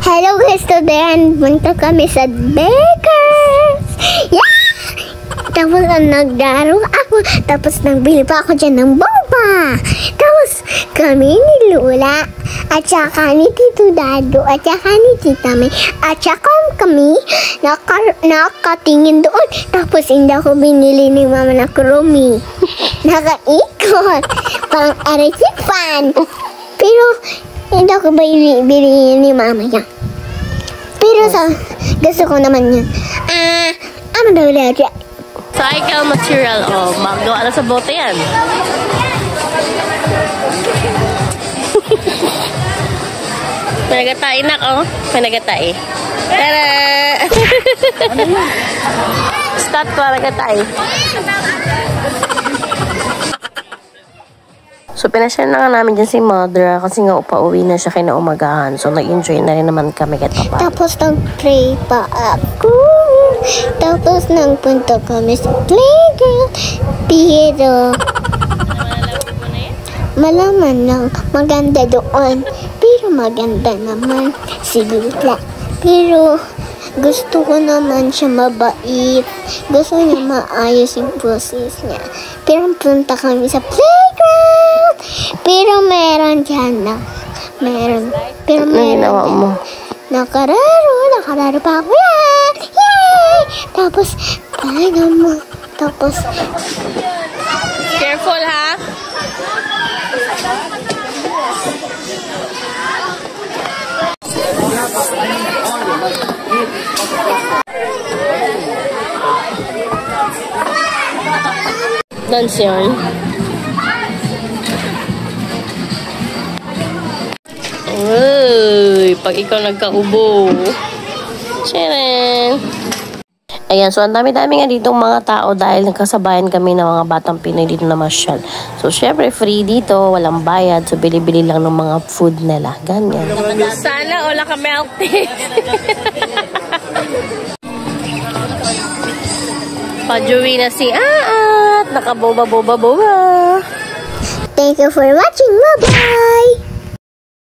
Hello guys, today punta kami sa Bakers. Yeah! Tapos naglaro ako. Tapos nagbili pa ako dyan ng boba. Tapos kami ni Lola. At saka ni Tito Dado. At saka ni Tita May. At saka kami nakatingin doon. Tapos hindi ako binili ni Mama na Chromie. Nakaikot. Parang electric fan. Pero hindi ako bili ni Mama niya. Pero gusto ko naman yun. Ano daw lagi? Cycle material. Oh, magawa na sa bote yan. Panagatay nak, oh. Panagatay. Tara! Start ko, panagatay. So, pinashare na nga namin dyan si Mother kasi nga pauwi na siya kinaumagahan. So, nag-enjoy na rin naman kami kahit pa. Tapos nag-pray pa ako. Tapos nagpunta kami sa playground. Pero malaman lang maganda doon. Pero maganda naman si Lula. Pero gusto ko naman siya mabait. Gusto niya maayos yung process niya. Pero punta kami sa playground. Pero meron dyan na. Meron. Pero meron mo? Nakararo pa ako yan. Yay! Tapos, paano mo? Tapos, careful ha? Dance yun. Uy, pag ikaw nagkaubo. Sharon. Ayan, so ang dami-dami nga ditong mga tao dahil nagkasabayan kami ng mga batang Pinoy dito na masyal. So, syempre, free dito, walang bayad. So, bili-bili lang ng mga food nila. Ganyan. Sana wala ka milk tea. Pajuwi na si Aat. Nakaboba-boba-boba. Thank you for watching. Bye-bye!